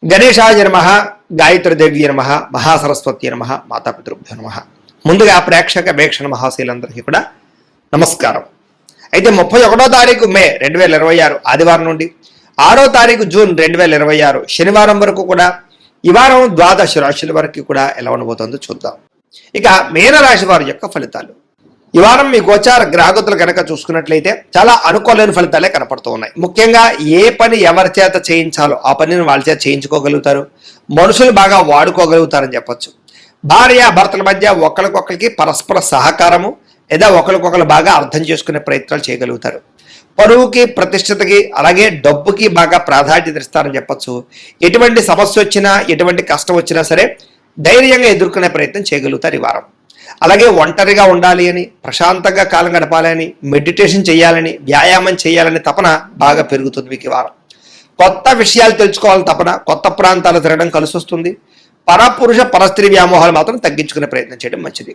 గణేశాయ నమః, గాయత్రీదేవి నమః, మహాసరస్వతి నమః, మాతాపితృభ్యో నమః. ముందుగా ప్రేక్షక వీక్షణ మహాశీలందరికీ కూడా నమస్కారం. అయితే 31వ తారీఖు మే 2026 ఆదివారం నుండి 6వ తారీఖు జూన్ 2026 శనివారం వరకు కూడా ఈ వారం ద్వాదశ రాశుల వరకు కూడా ఎలా ఉండబోతుందో చూద్దాం. ఇక మీనరాశి వారి యొక్క ఫలితాలు. ఈ వారం మీ గోచార గ్రహగతులు కనుక చూసుకున్నట్లయితే చాలా అనుకూలమైన ఫలితాలే కనపడుతూ ఉన్నాయి. ముఖ్యంగా ఏ పని ఎవరి చేత చేయించాలో ఆ పనిని వాళ్ళ చేత చేయించుకోగలుగుతారు. మనుషులు బాగా వాడుకోగలుగుతారని చెప్పొచ్చు. భార్య భర్తల మధ్య ఒకరికొకరికి పరస్పర సహకారము లేదా ఒకరికొకరు బాగా అర్థం చేసుకునే ప్రయత్నాలు చేయగలుగుతారు. పరువుకి ప్రతిష్టతకి అలాగే డబ్బుకి బాగా ప్రాధాన్యత ఇస్తారని చెప్పొచ్చు. ఎటువంటి సమస్య వచ్చినా ఎటువంటి కష్టం వచ్చినా సరే ధైర్యంగా ఎదుర్కొనే ప్రయత్నం చేయగలుగుతారు ఈ వారం. అలాగే ఒంటరిగా ఉండాలి అని, ప్రశాంతంగా కాలం గడపాలని, మెడిటేషన్ చేయాలని, వ్యాయామం చేయాలని తపన బాగా పెరుగుతుంది మీకు ఈ వారం. కొత్త విషయాలు తెలుసుకోవాలని తపన, కొత్త ప్రాంతాలు తిరగడం కలిసి వస్తుంది. పరపురుష పరస్త్రీ వ్యామోహాలు మాత్రం తగ్గించుకునే ప్రయత్నం చేయడం మంచిది.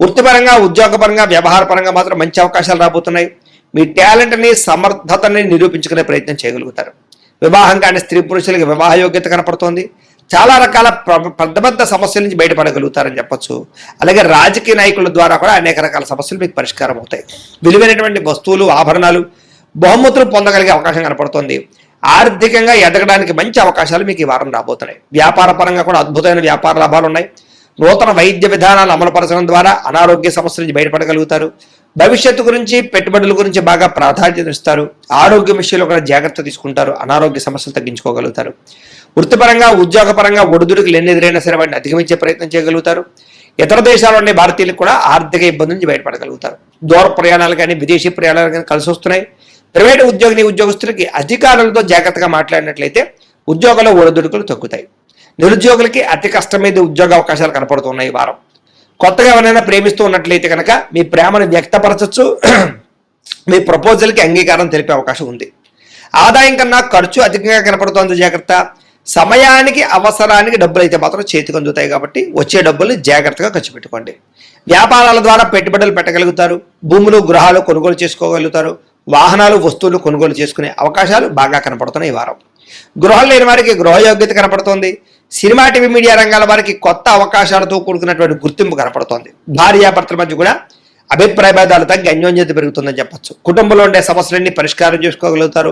వృత్తిపరంగా, ఉద్యోగపరంగా, వ్యవహారపరంగా మాత్రం మంచి అవకాశాలు రాబోతున్నాయి. మీ టాలెంట్ని, సమర్థతని నిరూపించుకునే ప్రయత్నం చేయగలుగుతారు. వివాహం కాని స్త్రీ పురుషులకి వివాహ యోగ్యత కనపడుతోంది. చాలా రకాల పెద్ద పెద్ద సమస్యల నుంచి బయటపడగలుగుతారని చెప్పొచ్చు. అలాగే రాజకీయ నాయకుల ద్వారా కూడా అనేక రకాల సమస్యలు మీకు పరిష్కారం అవుతాయి. విలువైనటువంటి వస్తువులు, ఆభరణాలు, బహుమతులు పొందగలిగే అవకాశం కనపడుతోంది. ఆర్థికంగా ఎదగడానికి మంచి అవకాశాలు మీకు ఈ వారం రాబోతున్నాయి. వ్యాపార పరంగా కూడా అద్భుతమైన వ్యాపార లాభాలు ఉన్నాయి. నూతన వైద్య విధానాలు అమలుపరచడం ద్వారా అనారోగ్య సమస్యల నుంచి బయటపడగలుగుతారు. భవిష్యత్తు గురించి, పెట్టుబడుల గురించి బాగా ప్రాధాన్యత ఇస్తారు. ఆరోగ్య విషయంలో కూడా జాగ్రత్త తీసుకుంటారు. అనారోగ్య సమస్యలు తగ్గించుకోగలుగుతారు. వృత్తిపరంగా, ఉద్యోగపరంగా ఒడిదుడుకులు ఎన్ని ఎదురైనా సరే వాటిని అధిగమించే ప్రయత్నం చేయగలుగుతారు. ఇతర దేశాల్లో ఉండే భారతీయులకు కూడా ఆర్థిక ఇబ్బంది నుంచి బయటపడగలుగుతారు. దూర ప్రయాణాలు కానీ, విదేశీ ప్రయాణాలు కానీ కలిసి వస్తున్నాయి. ప్రైవేటు ఉద్యోగస్తులకి అధికారులతో జాగ్రత్తగా మాట్లాడినట్లయితే ఉద్యోగంలో ఒడిదుడుకులు తగ్గుతాయి. నిరుద్యోగులకి అతి కష్టం మీద ఉద్యోగ అవకాశాలు కనపడుతున్నాయి ఈ వారం. కొత్తగా ఎవరైనా ప్రేమిస్తూ ఉన్నట్లయితే కనుక మీ ప్రేమను వ్యక్తపరచచ్చు. మీ ప్రపోజల్కి అంగీకారం తెలిపే అవకాశం ఉంది. ఆదాయం కన్నా ఖర్చు అధికంగా కనపడుతోంది, జాగ్రత్త. సమయానికి, అవసరానికి డబ్బులు అయితే మాత్రం చేతికి అందుతాయి కాబట్టి వచ్చే డబ్బుల్ని జాగ్రత్తగా ఖర్చు పెట్టుకోండి. వ్యాపారాల ద్వారా పెట్టుబడులు పెట్టగలుగుతారు. భూములు, గృహాలు కొనుగోలు చేసుకోగలుగుతారు. వాహనాలు, వస్తువులు కొనుగోలు చేసుకునే అవకాశాలు బాగా కనపడుతున్నాయి ఈ వారం. గృహం లేని వారికి గృహయోగ్యత కనపడుతోంది. సినిమా, టీవీ, మీడియా రంగాల వారికి కొత్త అవకాశాలతో కూడుకున్నటువంటి గుర్తింపు కనపడుతోంది. భార్యాభర్తల మధ్య కూడా అభిప్రాయ భేదాలు తగ్గి అన్యోన్యత పెరుగుతుందని చెప్పొచ్చు. కుటుంబంలో ఉండే సమస్యలన్నీ పరిష్కారం చేసుకోగలుగుతారు.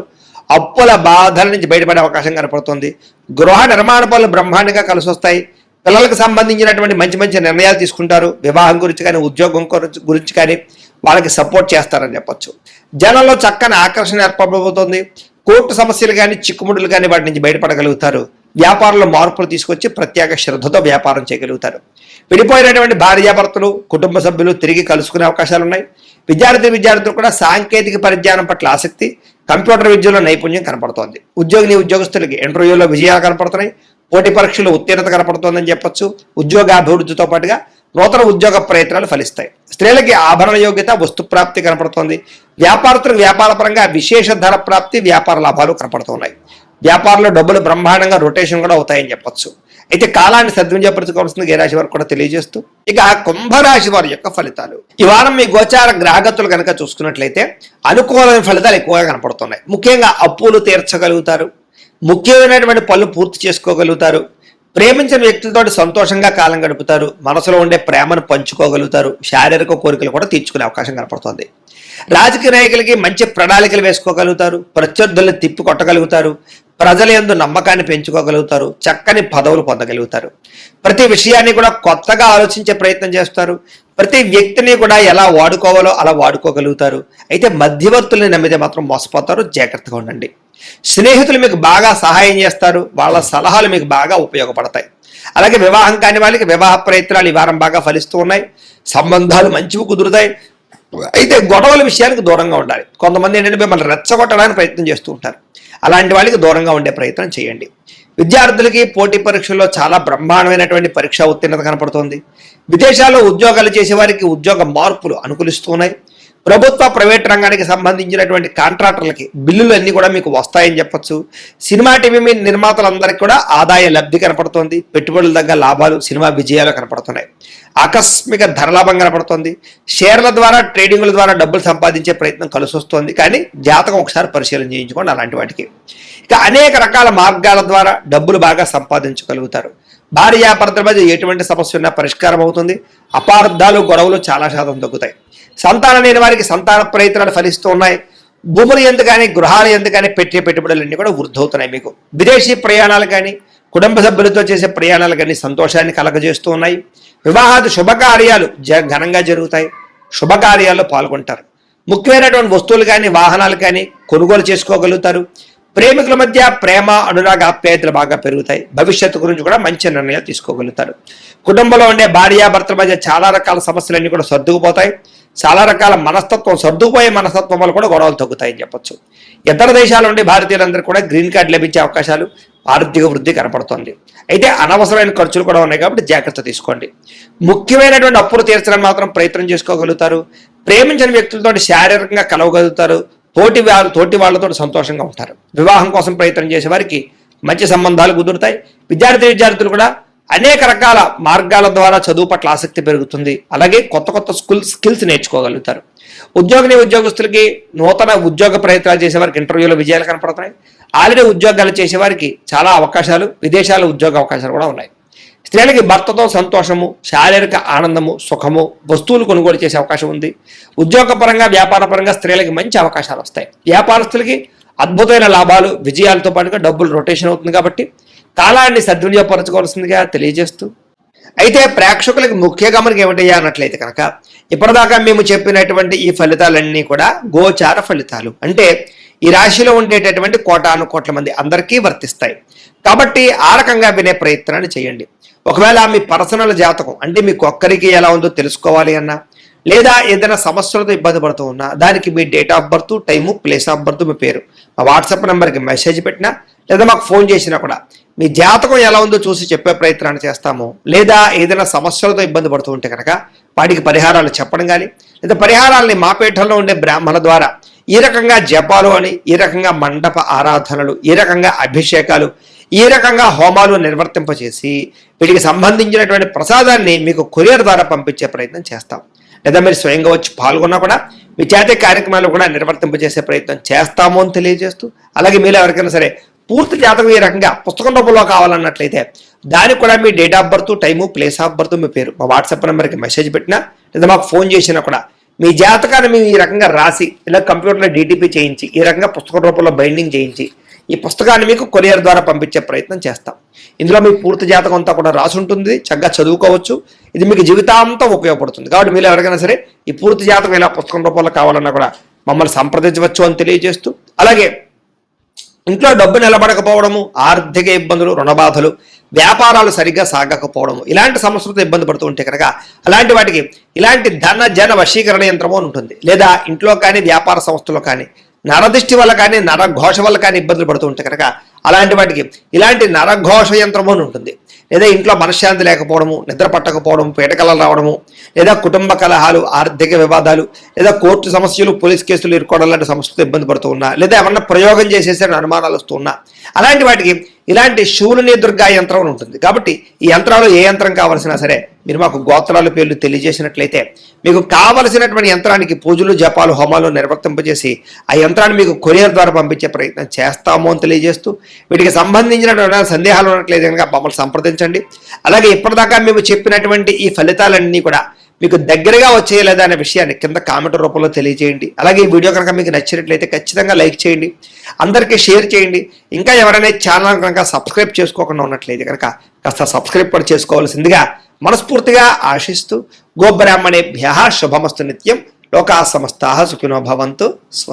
అప్పుల బాధల నుంచి బయటపడే అవకాశం కనపడుతుంది. గృహ నిర్మాణ పనులు బ్రహ్మాండంగా కలిసి వస్తాయి. పిల్లలకు సంబంధించినటువంటి మంచి మంచి నిర్ణయాలు తీసుకుంటారు. వివాహం గురించి కానీ, ఉద్యోగం గురించి కానీ వాళ్ళకి సపోర్ట్ చేస్తారని చెప్పొచ్చు. జనంలో చక్కని ఆకర్షణ ఏర్పడబోతోంది. కోర్టు సమస్యలు కానీ, చిక్కుముడులు కానీ వాటి నుంచి బయటపడగలుగుతారు. వ్యాపారంలో మార్పులు తీసుకొచ్చి ప్రత్యేక శ్రద్ధతో వ్యాపారం చేయగలుగుతారు. విడిపోయినటువంటి భార్యాభర్తలు, కుటుంబ సభ్యులు తిరిగి కలుసుకునే అవకాశాలు ఉన్నాయి. విద్యార్థులు కూడా సాంకేతిక పరిజ్ఞానం పట్ల ఆసక్తి, కంప్యూటర్ విద్యలో నైపుణ్యం కనపడుతోంది. ఉద్యోగులకి ఇంటర్వ్యూలో విజయాలు కనపడుతున్నాయి. పోటీ పరీక్షలు ఉత్తీర్ణత కనపడుతోందని చెప్పొచ్చు. ఉద్యోగాభివృద్ధితో పాటుగా నూతన ఉద్యోగ ప్రయత్నాలు ఫలిస్తాయి. స్త్రీలకి ఆభరణ యోగ్యత, వస్తు ప్రాప్తి కనపడుతోంది. వ్యాపారస్తులకు వ్యాపారపరంగా విశేష ధన ప్రాప్తి, వ్యాపార లాభాలు కనపడుతున్నాయి. వ్యాపారంలో డబ్బులు బ్రహ్మాండంగా రొటేషన్ కూడా అవుతాయని చెప్పొచ్చు. అయితే కాలాన్ని సద్వినియోగపరచుకోవాల్సింది ఏ రాశి వారికి కూడా తెలియజేస్తూ ఇక కుంభరాశి వారి యొక్క ఫలితాలు. ఈ వారం మీ గోచార గ్రహగతులు కనుక చూసుకున్నట్లయితే అనుకూలమైన ఫలితాలు ఎక్కువగా కనపడుతున్నాయి. ముఖ్యంగా అప్పులు తీర్చగలుగుతారు. ముఖ్యమైనటువంటి పనులు పూర్తి చేసుకోగలుగుతారు. ప్రేమించిన వ్యక్తులతో సంతోషంగా కాలం గడుపుతారు. మనసులో ఉండే ప్రేమను పంచుకోగలుగుతారు. శారీరక కోరికలు కూడా తీర్చుకునే అవకాశం కనపడుతుంది. రాజకీయ నాయకులకి మంచి ప్రణాళికలు వేసుకోగలుగుతారు. ప్రత్యర్థులను తిప్పి కొట్టగలుగుతారు. ప్రజల యందు నమ్మకాన్ని పెంచుకోగలుగుతారు. చక్కని పదవులు పొందగలుగుతారు. ప్రతి విషయాన్ని కూడా కొత్తగా ఆలోచించే ప్రయత్నం చేస్తారు. ప్రతి వ్యక్తిని కూడా ఎలా వాడుకోవాలో అలా వాడుకోగలుగుతారు. అయితే మధ్యవర్తుల్ని నమ్మితే మాత్రం మోసపోతారు, జాగ్రత్తగా ఉండండి. స్నేహితులు మీకు బాగా సహాయం చేస్తారు. వాళ్ళ సలహాలు మీకు బాగా ఉపయోగపడతాయి. అలాగే వివాహం కాని వాళ్ళకి వివాహ ప్రయత్నాలు ఈ వారం బాగా ఫలిస్తూ ఉన్నాయి. సంబంధాలు మంచివి కుదురుతాయి. అయితే గొడవల విషయానికి దూరంగా ఉండాలి. కొంతమంది ఏంటంటే మిమ్మల్ని రెచ్చగొట్టడానికి ప్రయత్నం చేస్తూ ఉంటారు. అలాంటి వాళ్ళకి దూరంగా ఉండే ప్రయత్నం చేయండి. విద్యార్థులకి పోటీ పరీక్షల్లో చాలా బ్రహ్మాండమైనటువంటి పరీక్షా ఉత్తీర్ణత కనపడుతోంది. విదేశాల్లో ఉద్యోగాలు చేసే వారికి ఉద్యోగ మార్పులు అనుకూలిస్తున్నాయి. ప్రభుత్వ ప్రైవేట్ రంగానికి సంబంధించినటువంటి కాంట్రాక్టర్లకి బిల్లులు అన్నీ కూడా మీకు వస్తాయని చెప్పొచ్చు. సినిమా టీవీ నిర్మాతలందరికీ కూడా ఆదాయ లబ్ధి కనపడుతోంది. పెట్టుబడుల దగ్గర లాభాలు, సినిమా విజయాలు కనపడుతున్నాయి. ఆకస్మిక ధరలాభం కనపడుతోంది. షేర్ల ద్వారా, ట్రేడింగ్ల ద్వారా డబ్బులు సంపాదించే ప్రయత్నం కలిసి వస్తుంది. కానీ జాతకం ఒకసారి పరిశీలన చేయించుకోండి అలాంటి వాటికి. ఇక అనేక రకాల మార్గాల ద్వారా డబ్బులు బాగా సంపాదించగలుగుతారు. భార్యాభర్తల మధ్య ఎటువంటి సమస్య ఉన్నా పరిష్కారం అవుతుంది. అపార్థాలు, గొడవలు చాలా శాతం తగ్గుతాయి. సంతానం లేని వారికి సంతాన ప్రయత్నాలు ఫలిస్తూ ఉన్నాయి. భూములు ఎందుకని, గృహాలు ఎందుకని పెట్టే పెట్టుబడులన్నీ కూడా వృద్ధవుతున్నాయి. మీకు విదేశీ ప్రయాణాలు కానీ, కుటుంబ సభ్యులతో చేసే ప్రయాణాలు కానీ సంతోషాన్ని కలగజేస్తూ ఉన్నాయి. వివాహాది శుభకార్యాలు ఘనంగా జరుగుతాయి. శుభకార్యాల్లో పాల్గొంటారు. ముఖ్యమైనటువంటి వస్తువులు కానీ, వాహనాలు కానీ కొనుగోలు చేసుకోగలుగుతారు. ప్రేమికుల మధ్య ప్రేమ, అనురాగ, ఆప్యాయతలు బాగా పెరుగుతాయి. భవిష్యత్తు గురించి కూడా మంచి నిర్ణయాలు తీసుకోగలుగుతారు. కుటుంబంలో ఉండే భార్యాభర్తల మధ్య చాలా రకాల సమస్యలన్నీ కూడా సర్దుకుపోతాయి. చాలా రకాల మనస్తత్వం, సర్దుకుపోయే మనస్తత్వం వల్ల కూడా గొడవలు తగ్గుతాయని చెప్పొచ్చు. ఇతర దేశాల నుండి భారతీయులందరూ కూడా గ్రీన్ కార్డు లభించే అవకాశాలు, ఆర్థిక వృద్ధి కనపడుతోంది. అయితే అనవసరమైన ఖర్చులు కూడా ఉన్నాయి కాబట్టి జాగ్రత్త తీసుకోండి. ముఖ్యమైనటువంటి అప్పులు తీర్చడానికి మాత్రం ప్రయత్నం చేసుకోగలుగుతారు. ప్రేమించిన వ్యక్తులతో శారీరకంగా కలవగలుగుతారు. తోటి వాళ్ళతో సంతోషంగా ఉంటారు. వివాహం కోసం ప్రయత్నం చేసే వారికి మంచి సంబంధాలు కుదురుతాయి. విద్యార్థులు కూడా అనేక రకాల మార్గాల ద్వారా చదువు పట్ల ఆసక్తి పెరుగుతుంది. అలాగే కొత్త కొత్త స్కిల్స్ నేర్చుకోగలుగుతారు. ఉద్యోగస్తులకి నూతన ఉద్యోగ ప్రయత్నాలు చేసేవారికి ఇంటర్వ్యూలో విజయాలు కనపడుతున్నాయి. ఆల్రెడీ ఉద్యోగాలు చేసేవారికి చాలా అవకాశాలు, విదేశాల ఉద్యోగ అవకాశాలు కూడా ఉన్నాయి. స్త్రీలకి భర్తతో సంతోషము, శారీరక ఆనందము, సుఖము, వస్తువులు కొనుగోలు చేసే అవకాశం ఉంది. ఉద్యోగపరంగా, వ్యాపారపరంగా స్త్రీలకి మంచి అవకాశాలు వస్తాయి. వ్యాపారస్తులకి అద్భుతమైన లాభాలు, విజయాలతో పాటుగా డబ్బులు రొటేషన్ అవుతుంది. కాబట్టి కాలాన్ని సద్వినియోగపరచుకోవాల్సిందిగా తెలియజేస్తూ, అయితే ప్రేక్షకులకి ముఖ్య గమనిక ఏమిటయ్యా అన్నట్లయితే కనుక, ఇప్పటిదాకా మేము చెప్పినటువంటి ఈ ఫలితాలన్నీ కూడా గోచార ఫలితాలు. అంటే ఈ రాశిలో ఉండేటటువంటి కోటాను కోట్ల మంది అందరికీ వర్తిస్తాయి. కాబట్టి ఆ రకంగా వినే ప్రయత్నాన్ని చేయండి. ఒకవేళ మీ పర్సనల్ జాతకం అంటే మీకు ఒక్కరికి ఎలా ఉందో తెలుసుకోవాలి అన్నా, లేదా ఏదైనా సమస్యలతో ఇబ్బంది పడుతూ ఉన్నా, దానికి మీ date of birth, time, place of birth, మీ పేరు మా వాట్సాప్ నెంబర్కి మెసేజ్ పెట్టినా, లేదా మాకు ఫోన్ చేసినా కూడా మీ జాతకం ఎలా ఉందో చూసి చెప్పే ప్రయత్నాన్ని చేస్తాము. లేదా ఏదైనా సమస్యలతో ఇబ్బంది పడుతూ ఉంటే కనుక వాటికి పరిహారాలు చెప్పడం కానీ, లేదా పరిహారాలని మా పీఠంలో ఉండే బ్రాహ్మణ ద్వారా ఈ రకంగా జపాలు అని, ఈ రకంగా మండప ఆరాధనలు, ఈ రకంగా అభిషేకాలు, ఈ రకంగా హోమాలు నిర్వర్తింపచేసి వీటికి సంబంధించినటువంటి ప్రసాదాన్ని మీకు కొరియర్ ద్వారా పంపించే ప్రయత్నం చేస్తాం. లేదా మీరు స్వయంగా వచ్చి పాల్గొన్నా కూడా మీ చేతి కార్యక్రమాలు కూడా నిర్వర్తింపజేసే ప్రయత్నం చేస్తాము అని తెలియజేస్తూ, అలాగే మీరు ఎవరికైనా సరే పూర్తి జాతకం ఈ రకంగా పుస్తకం రూపంలో కావాలన్నట్లయితే దానికి కూడా మీ date of birth, time, place of birth, మీ పేరు మా వాట్సాప్ నెంబర్కి మెసేజ్ పెట్టినా, లేదా మాకు ఫోన్ చేసినా కూడా మీ జాతకాన్ని మేము ఈ రకంగా రాసి, ఇలా కంప్యూటర్లో DTP చేయించి, ఈ రకంగా పుస్తకం రూపంలో బైండింగ్ చేయించి ఈ పుస్తకాన్ని మీకు కొరియర్ ద్వారా పంపించే ప్రయత్నం చేస్తాం. ఇందులో మీ పూర్తి జాతకం అంతా కూడా రాసి ఉంటుంది. చక్కగా చదువుకోవచ్చు. ఇది మీకు జీవితాంతం ఉపయోగపడుతుంది. కాబట్టి మీరు ఎవరికైనా సరే ఈ పూర్తి జాతకం ఇలా పుస్తకం రూపంలో కావాలన్నా కూడా మమ్మల్ని సంప్రదించవచ్చు అని తెలియజేస్తూ, అలాగే ఇంట్లో డబ్బు నిలబడకపోవడము, ఆర్థిక ఇబ్బందులు, రుణబాధలు, వ్యాపారాలు సరిగ్గా సాగకపోవడము, ఇలాంటి సమస్యలతో ఇబ్బంది పడుతూ ఉంటే కనుక అలాంటి వాటికి ఇలాంటి ధన జన వశీకరణ యంత్రము అని ఉంటుంది. లేదా ఇంట్లో కానీ, వ్యాపార సంస్థలో కానీ నరదృష్టి వల్ల కానీ, నరఘోష వల్ల కానీ ఇబ్బందులు పడుతూ ఉంటే కనుక అలాంటి వాటికి ఇలాంటి నరఘోష యంత్రము అని ఉంటుంది. లేదా ఇంట్లో మనశ్శాంతి లేకపోవడము, నిద్ర పట్టకపోవడం, పీడకలలు రావడము, లేదా కుటుంబ కలహాలు, ఆర్థిక వివాదాలు, లేదా కోర్టు సమస్యలు, పోలీస్ కేసులు ఇరుకోవడం లాంటి సమస్యలతో ఇబ్బంది పడుతూ ఉన్నా, లేదా ఏమన్నా ప్రయోగం చేసేసే అనుమానాలు వస్తూ ఉన్నా, అలాంటి వాటికి ఇలాంటి శూలిని దుర్గా యంత్రం ఉంటుంది. కాబట్టి ఈ యంత్రాలు ఏ యంత్రం కావాల్సినా సరే మీరు మాకు గోత్రాల పేర్లు తెలియజేసినట్లయితే మీకు కావలసినటువంటి యంత్రానికి పూజలు, జపాలు, హోమాలు నిర్వర్తింపజేసి ఆ యంత్రాన్ని మీకు కొరియర్ ద్వారా పంపించే ప్రయత్నం చేస్తాము అని తెలియజేస్తూ, వీటికి సంబంధించినటువంటి సందేహాలు ఉన్నట్లయితే కనుక మమ్మల్ని సంప్రదించండి. అలాగే ఇప్పటిదాకా మేము చెప్పినటువంటి ఈ ఫలితాలన్నీ కూడా మీకు దగ్గరగా వచ్చేయలేదా అనే విషయాన్ని కింద కామెంట్ రూపంలో తెలియజేయండి. అలాగే ఈ వీడియో కనుక మీకు నచ్చినట్లయితే ఖచ్చితంగా లైక్ చేయండి, అందరికీ షేర్ చేయండి. ఇంకా ఎవరైనా ఛానల్ కనుక సబ్స్క్రైబ్ చేసుకోకుండా ఉన్నట్లయితే కనుక కాస్త సబ్స్క్రైబ్ కూడా చేసుకోవాల్సిందిగా మనస్ఫూర్తిగా ఆశిస్తూ, గోబ్రాహ్మణేభ్యః శుభమస్తు నిత్యం, లోకా సమస్తాః సుఖినో భవంతు.